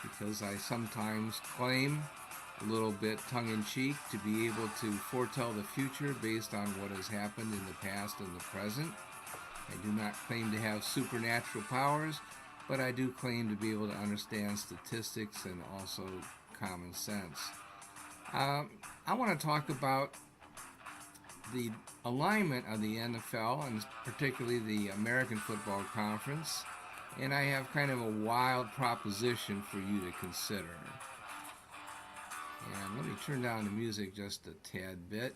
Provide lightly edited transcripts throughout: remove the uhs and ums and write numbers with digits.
because I sometimes claim, a little bit tongue-in-cheek, to be able to foretell the future based on what has happened in the past and the present. I do not claim to have supernatural powers, but I do claim to be able to understand statistics and also common sense. Um, I want to talk about the alignment of the NFL and particularly the American Football Conference, and I have kind of a wild proposition for you to consider. And let me turn down the music just a tad bit.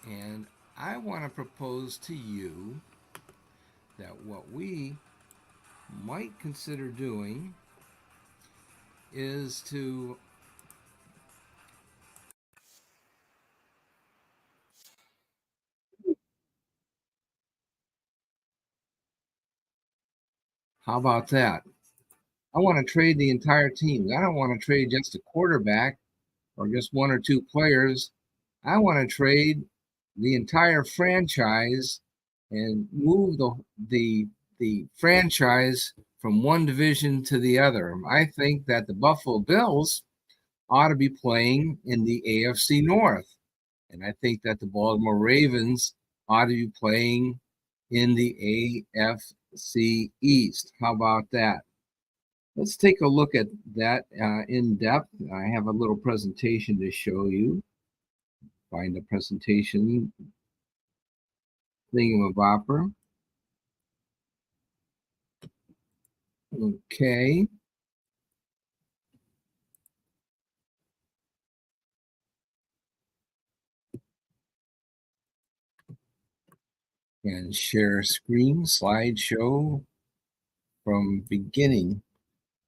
And I want to propose to you that what we might consider doing is to, how about that? I want to trade the entire team. I don't want to trade just a quarterback or just one or two players. I want to trade the entire franchise and move the franchise from one division to the other. I think that the Buffalo Bills ought to be playing in the AFC North, and I think that the Baltimore Ravens ought to be playing in the AFC East. How about that? Let's take a look at that in depth. I have a little presentation to show you. Find the presentation thingamabopper. Okay. And share screen, slideshow from beginning.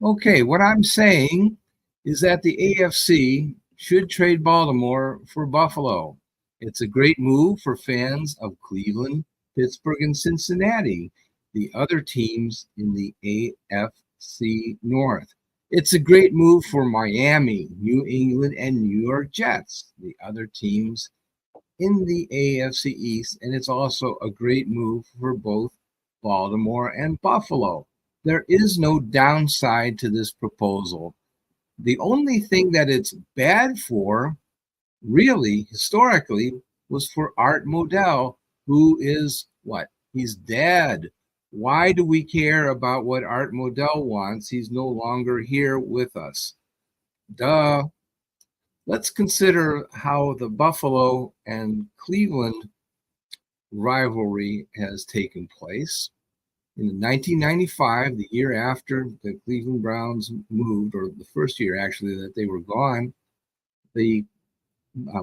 Okay, what I'm saying is that the AFC should trade Baltimore for Buffalo. It's a great move for fans of Cleveland, Pittsburgh, and Cincinnati, the other teams in the AFC North. It's a great move for Miami, New England, and New York Jets, the other teams in the AFC East, and it's also a great move for both Baltimore and Buffalo. There is no downside to this proposal. The only thing that it's bad for, really, historically, was for Art Modell, who is what? He's dead. Why do we care about what Art Modell wants? He's no longer here with us. Duh. Let's consider how the Buffalo and Cleveland rivalry has taken place. In 1995, the year after the Cleveland Browns moved, or the first year actually that they were gone, the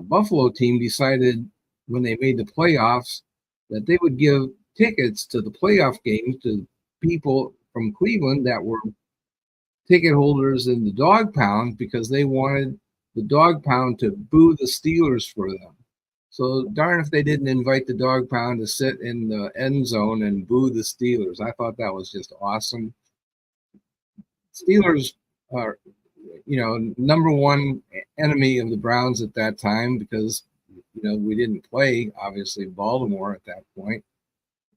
Buffalo team decided when they made the playoffs that they would give tickets to the playoff games to people from Cleveland that were ticket holders in the dog pound because they wanted the dog pound to boo the Steelers for them. So darn if they didn't invite the dog pound to sit in the end zone and boo the Steelers. I thought that was just awesome. Steelers are, number one enemy of the Browns at that time because, we didn't play, obviously, Baltimore at that point.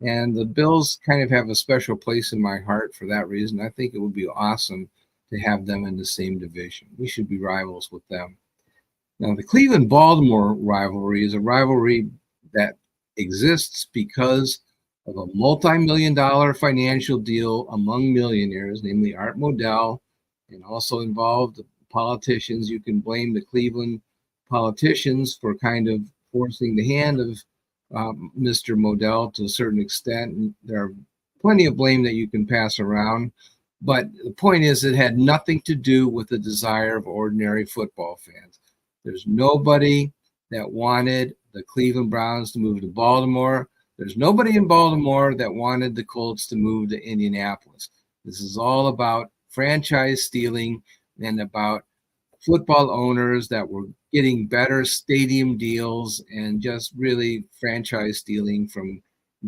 And the Bills kind of have a special place in my heart for that reason. I think it would be awesome to have them in the same division. We should be rivals with them. Now, the Cleveland Baltimore rivalry is a rivalry that exists because of a multi-million dollar financial deal among millionaires, namely Art Modell, and also involved politicians. You can blame the Cleveland politicians for kind of forcing the hand of Mr. Modell to a certain extent. And there are plenty of blame that you can pass around. But the point is, it had nothing to do with the desire of ordinary football fans. There's nobody that wanted the Cleveland Browns to move to Baltimore. There's nobody in Baltimore that wanted the Colts to move to Indianapolis. This is all about franchise stealing and about football owners that were getting better stadium deals and just really franchise stealing from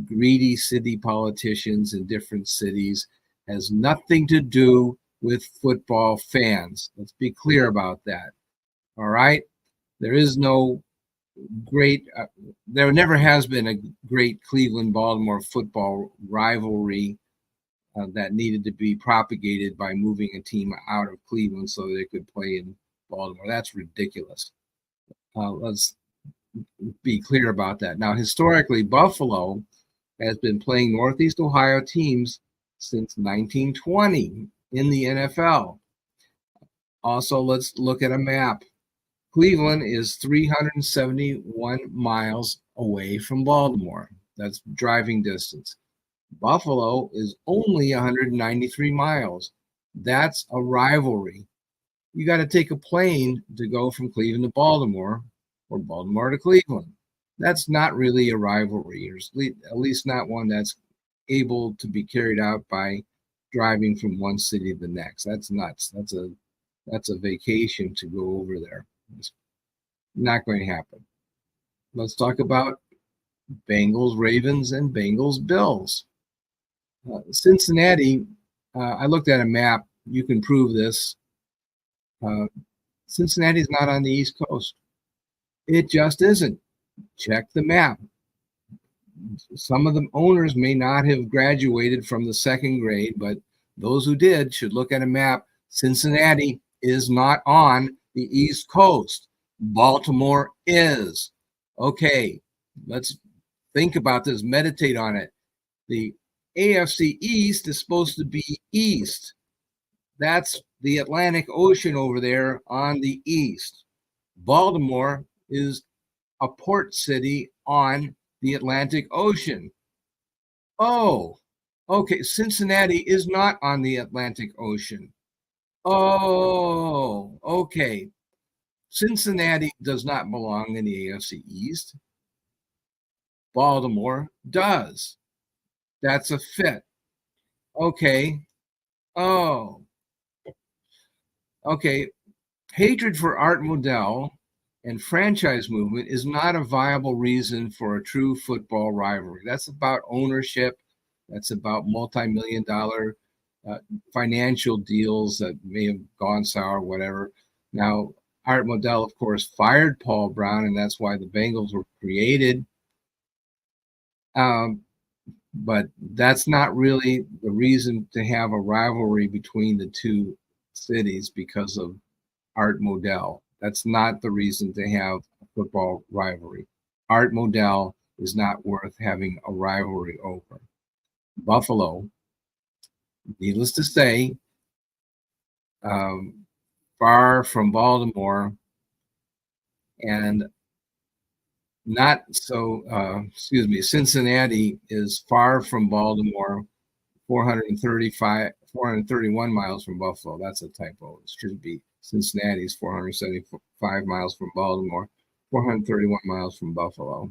greedy city politicians in different cities. Has nothing to do with football fans. Let's be clear about that. All right. There is no there never has been a great Cleveland Baltimore football rivalry that needed to be propagated by moving a team out of Cleveland so they could play in Baltimore. That's ridiculous. Let's be clear about that. Now, historically, Buffalo has been playing Northeast Ohio teams since 1920 in the NFL. Also, let's look at a map. Cleveland is 371 miles away from Baltimore. That's driving distance. Buffalo is only 193 miles. That's a rivalry. You got to take a plane to go from Cleveland to Baltimore or Baltimore to Cleveland. That's not really a rivalry, or at least not one that's able to be carried out by driving from one city to the next. That's nuts. That's a vacation to go over there. It's not going to happen. Let's talk about Bengals, Ravens, and Bengals, Bills. Cincinnati, I looked at a map. You can prove this. Cincinnati's not on the East Coast. It just isn't. Check the map. Some of the owners may not have graduated from the second grade, but those who did should look at a map. Cincinnati is not on the East Coast. Baltimore is. Okay, let's think about this, meditate on it. The AFC East is supposed to be east. That's the Atlantic Ocean over there on the east. Baltimore is a port city on the Atlantic Ocean. Oh, okay. Cincinnati is not on the Atlantic Ocean. Oh, okay. Cincinnati does not belong in the AFC East. Baltimore does. That's a fit. Okay. Oh. Okay. Hatred for Art Modell and franchise movement is not a viable reason for a true football rivalry. That's about ownership. That's about multi-million-dollar financial deals that may have gone sour, whatever. Now, Art Modell, of course, fired Paul Brown, and that's why the Bengals were created. But that's not really the reason to have a rivalry between the two cities because of Art Modell. That's not the reason to have a football rivalry. Art Modell is not worth having a rivalry over. Buffalo, needless to say, far from Baltimore, and not so, Cincinnati is far from Baltimore, 431 miles from Buffalo. That's a typo. It should be Cincinnati's 475 miles from Baltimore, 431 miles from Buffalo.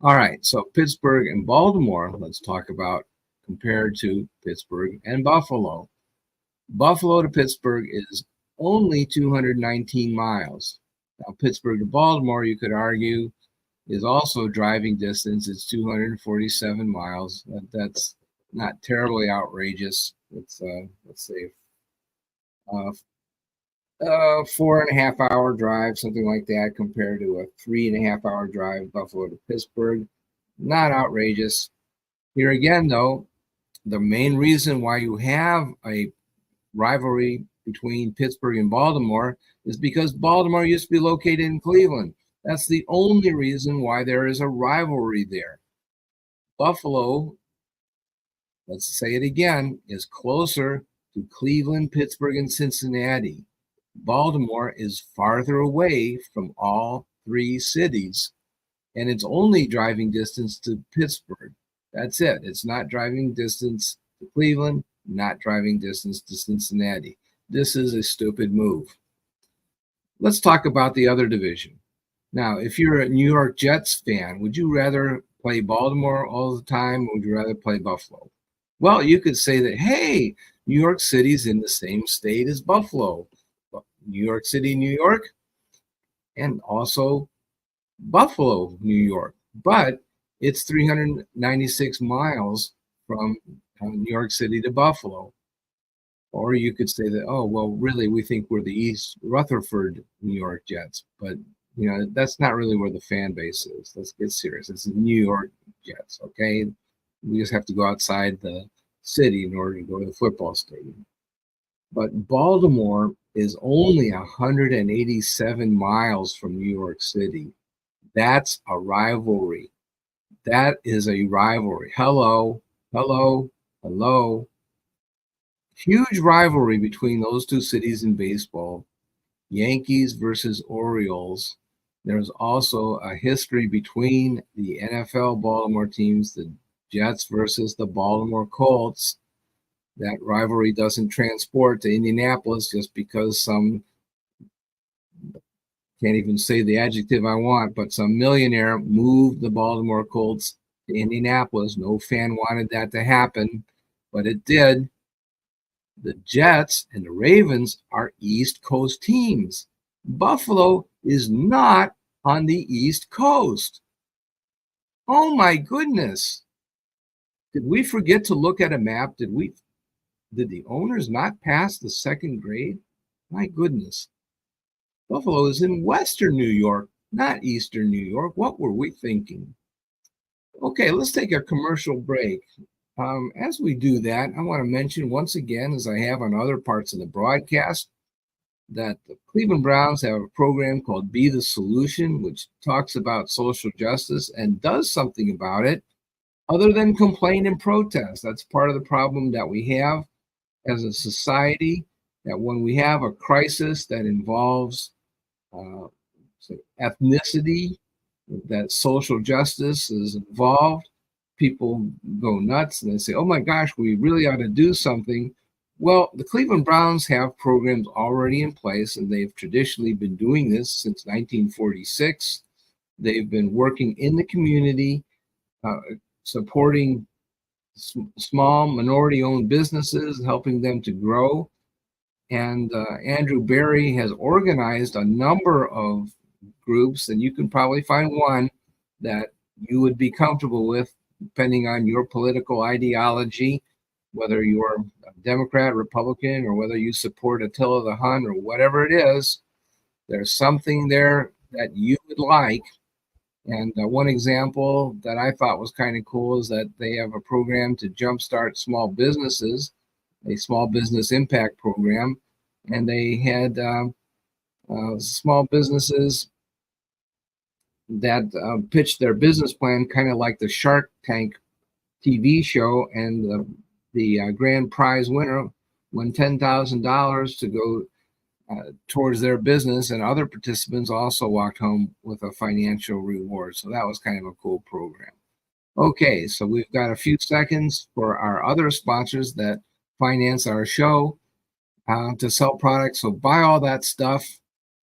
All right, so Pittsburgh and Baltimore, let's talk about compared to Pittsburgh and Buffalo. Buffalo to Pittsburgh is only 219 miles. Now, Pittsburgh to Baltimore, you could argue, is also driving distance. It's 247 miles. That's not terribly outrageous. It's, let's say, 4.5 hour drive, something like that, compared to a 3.5 hour drive, Buffalo to Pittsburgh. Not outrageous. Here again, though, the main reason why you have a rivalry between Pittsburgh and Baltimore is because Baltimore used to be located in Cleveland. That's the only reason why there is a rivalry there. Buffalo, let's say it again, is closer to Cleveland, Pittsburgh, and Cincinnati. Baltimore is farther away from all three cities, and it's only driving distance to Pittsburgh. That's it. It's not driving distance to Cleveland, not driving distance to Cincinnati. This is a stupid move. Let's talk about the other division. Now, if you're a New York Jets fan, would you rather play Baltimore all the time, or would you rather play Buffalo? Well, you could say that, hey, New York City's in the same state as Buffalo. New York City, New York, and also Buffalo, New York. But it's 396 miles from New York City to Buffalo. Or you could say that, oh, well, really, we think we're the East Rutherford, New York Jets. But, you know, that's not really where the fan base is. Let's get serious. It's the New York Jets, okay? We just have to go outside the city in order to go to the football stadium. But Baltimore is only 187 miles from New York City. That's a rivalry. That is a rivalry. Hello, hello, hello. Huge rivalry between those two cities in baseball. Yankees versus Orioles. There's also a history between the NFL Baltimore teams, the Jets versus the Baltimore Colts. That rivalry doesn't transport to Indianapolis just because some, can't even say the adjective I want, but some millionaire moved the Baltimore Colts to Indianapolis. No fan wanted that to happen, but it did. The Jets and the Ravens are East Coast teams. Buffalo is not on the East Coast. Oh my goodness. Did we forget to look at a map? Did the owners not pass the second grade? My goodness. Buffalo is in Western New York, not Eastern New York. What were we thinking? Okay, let's take a commercial break. As we do that, I want to mention once again, as I have on other parts of the broadcast, that the Cleveland Browns have a program called Be the Solution, which talks about social justice and does something about it other than complain and protest. That's part of the problem that we have as a society, that when we have a crisis that involves ethnicity, that social justice is involved, people go nuts and they say, oh my gosh, we really ought to do something. Well, the Cleveland Browns have programs already in place, and they've traditionally been doing this since 1946. They've been working in the community, supporting small minority-owned businesses, helping them to grow. And Andrew Barry has organized a number of groups, and you can probably find one that you would be comfortable with, depending on your political ideology, whether you're a Democrat, Republican, or whether you support Attila the Hun or whatever it is. There's something there that you would like. And one example that I thought was kind of cool is that they have a program to jumpstart small businesses, a small business impact program. And they had small businesses that pitched their business plan kind of like the Shark Tank TV show, and the grand prize winner won $10,000 to go towards their business, and other participants also walked home with a financial reward. So that was kind of a cool program. Okay, so we've got a few seconds for our other sponsors that finance our show to sell products. So buy all that stuff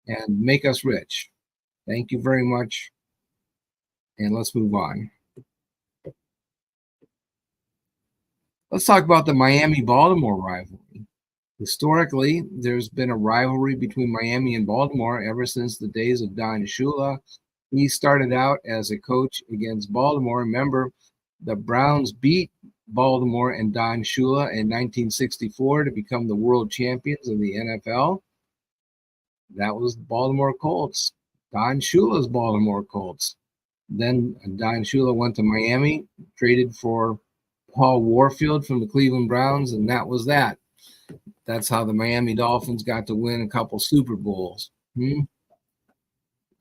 and make us rich. Thank you very much. And let's move on. Let's talk about the Miami-Baltimore rivalry. Historically, there's been a rivalry between Miami and Baltimore ever since the days of Don Shula. He started out as a coach against Baltimore. Remember, the Browns beat Baltimore and Don Shula in 1964 to become the world champions of the NFL. That was the Baltimore Colts, Don Shula's Baltimore Colts. Then Don Shula went to Miami, traded for Paul Warfield from the Cleveland Browns, and that was that. That's how the Miami Dolphins got to win a couple Super Bowls. By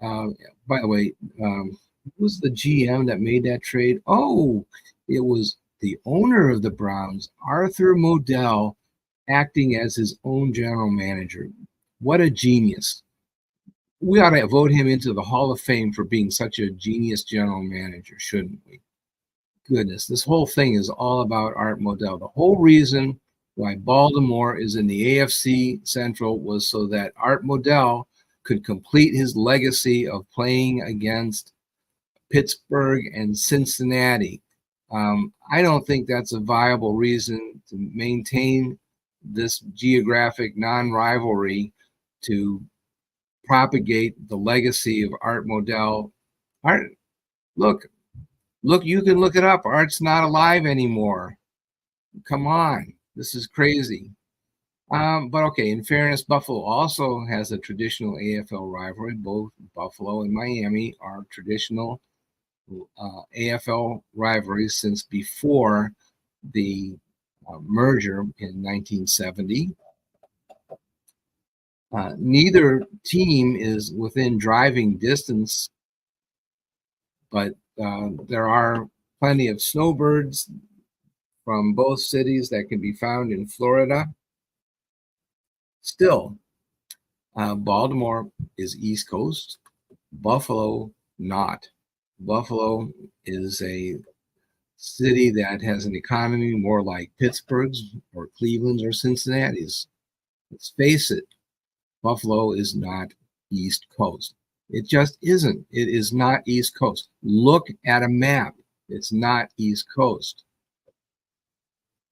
the way, who was the GM that made that trade? Oh, it was the owner of the Browns, Arthur Modell, acting as his own general manager. What a genius. We ought to vote him into the Hall of Fame for being such a genius general manager, shouldn't we? Goodness, this whole thing is all about Art Modell. The whole reason why Baltimore is in the AFC Central was so that Art Modell could complete his legacy of playing against Pittsburgh and Cincinnati. I don't think that's a viable reason to maintain this geographic non-rivalry to propagate the legacy of Art Modell. Art, look, you can look it up. Art's not alive anymore. Come on, this is crazy. But okay, in fairness, Buffalo also has a traditional AFL rivalry. Both Buffalo and Miami are traditional AFL rivalries since before the merger in 1970. Neither team is within driving distance, but there are plenty of snowbirds from both cities that can be found in Florida. Still, Baltimore is East Coast, Buffalo not. Buffalo is a city that has an economy more like Pittsburgh's or Cleveland's or Cincinnati's. Let's face it, Buffalo is not East Coast. It just isn't. It is not East Coast. Look at a map. It's not East Coast.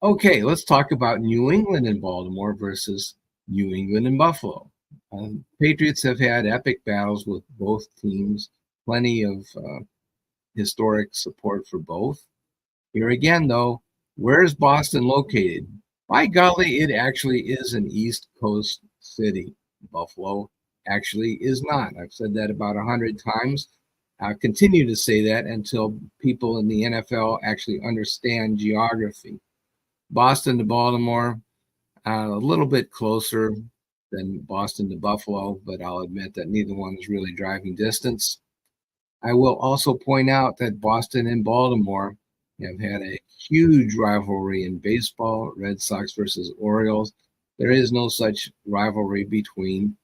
Okay, let's talk about New England and Baltimore versus New England and Buffalo. Patriots have had epic battles with both teams, plenty of historic support for both. Here again, though, where's Boston located? By golly, it actually is an East Coast city. Buffalo actually is not. I've said that about 100 times. I'll continue to say that until people in the NFL actually understand geography. Boston to Baltimore, a little bit closer than Boston to Buffalo, but I'll admit that neither one is really driving distance. I will also point out that Boston and Baltimore have had a huge rivalry in baseball, Red Sox versus Orioles. There is no such rivalry between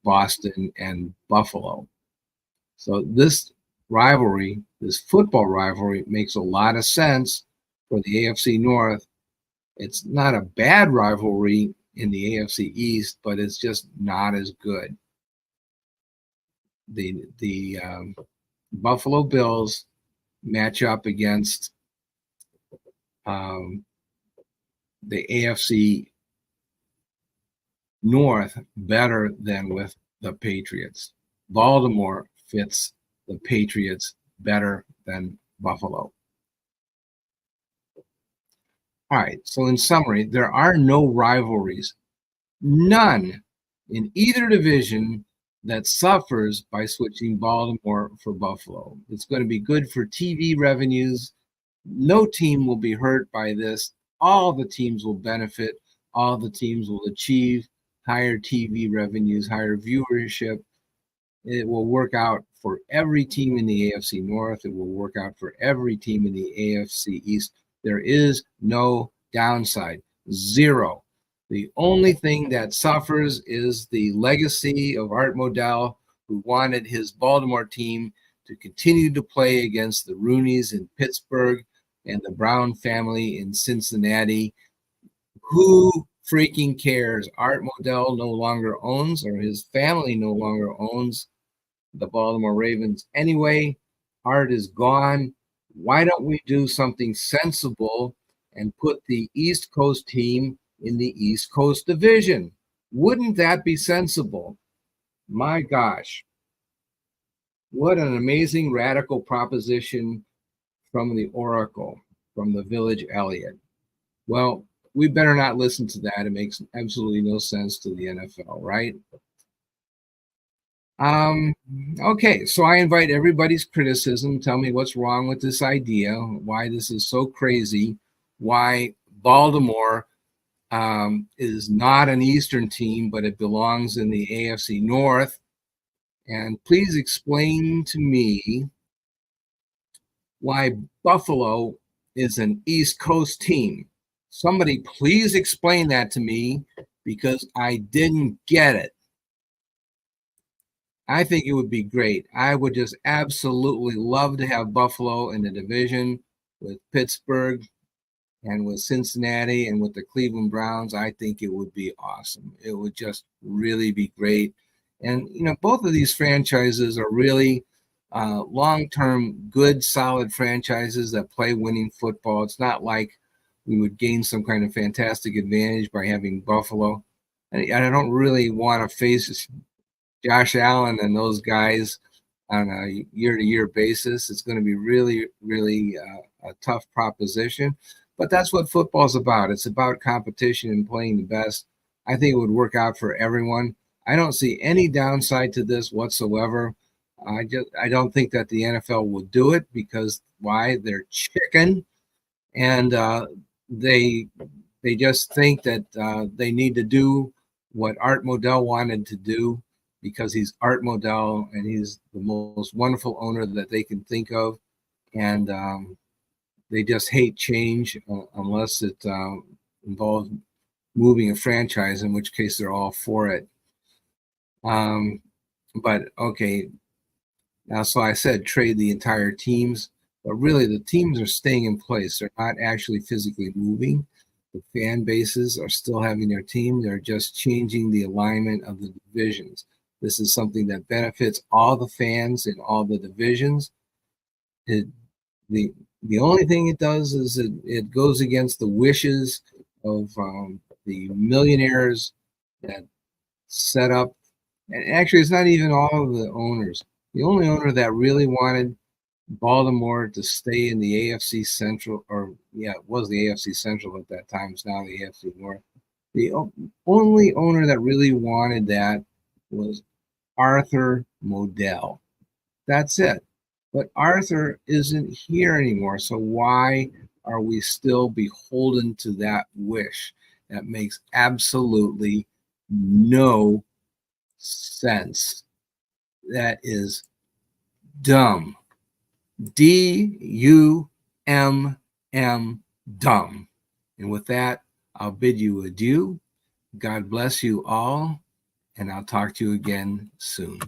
Boston and Buffalo. So this rivalry, this football rivalry, makes a lot of sense for the AFC North. It's not a bad rivalry in the AFC East, but it's just not as good. The Buffalo Bills match up against the AFC North better than with the Patriots. Baltimore fits the Patriots better than Buffalo. All right, so in summary, there are no rivalries, none in either division that suffers by switching Baltimore for Buffalo. It's going to be good for TV revenues. No team will be hurt by this. All the teams will benefit. All the teams will achieve higher TV revenues, higher viewership. It will work out for every team in the AFC North. It will work out for every team in the AFC East. There is no downside, zero. The only thing that suffers is the legacy of Art Modell, who wanted his Baltimore team to continue to play against the Rooneys in Pittsburgh and the Brown family in Cincinnati. Who freaking cares? Art Modell no longer owns, or his family no longer owns, the Baltimore Ravens anyway. Art is gone. Why don't we do something sensible and put the East Coast team in the East Coast division? Wouldn't that be sensible? My gosh. What an amazing radical proposition from the Oracle, from the Village Elliott. Well, we better not listen to that. It makes absolutely no sense to the NFL, right? Okay, so I invite everybody's criticism. Tell me what's wrong with this idea, why this is so crazy, why Baltimore is not an Eastern team, but it belongs in the AFC North. And please explain to me why Buffalo is an East Coast team. Somebody please explain that to me, because I didn't get it. I think it would be great. I would just absolutely love to have Buffalo in the division with Pittsburgh and with Cincinnati and with the Cleveland Browns. I think it would be awesome. It would just really be great. And, you know, both of these franchises are really long-term, good, solid franchises that play winning football. It's not like we would gain some kind of fantastic advantage by having Buffalo. And I don't really want to face Josh Allen and those guys on a year-to-year basis. It's going to be really, really a tough proposition. But that's what football's about. It's about competition and playing the best. I think it would work out for everyone. I don't see any downside to this whatsoever. I don't think that the NFL will do it, because why? They're chicken. and they just think that they need to do what Art Modell wanted to do because he's Art Modell and he's the most wonderful owner that they can think of, and they just hate change unless it involves moving a franchise, in which case they're all for it. But okay, now so I said trade the entire teams, but really the teams are staying in place. They're not actually physically moving. The fan bases are still having their team. They're just changing the alignment of the divisions. This is something that benefits all the fans in all the divisions. The only thing it does is it goes against the wishes of the millionaires that set up. And actually, it's not even all of the owners. The only owner that really wanted Baltimore to stay in the AFC Central, or yeah, it was the AFC Central at that time. It's now the AFC North. The only owner that really wanted that was Arthur Modell. That's it. But Arthur isn't here anymore. So why are we still beholden to that wish? That makes absolutely no sense. That is dumb. DUMM, dumb. And with that, I'll bid you adieu. God bless you all, and I'll talk to you again soon.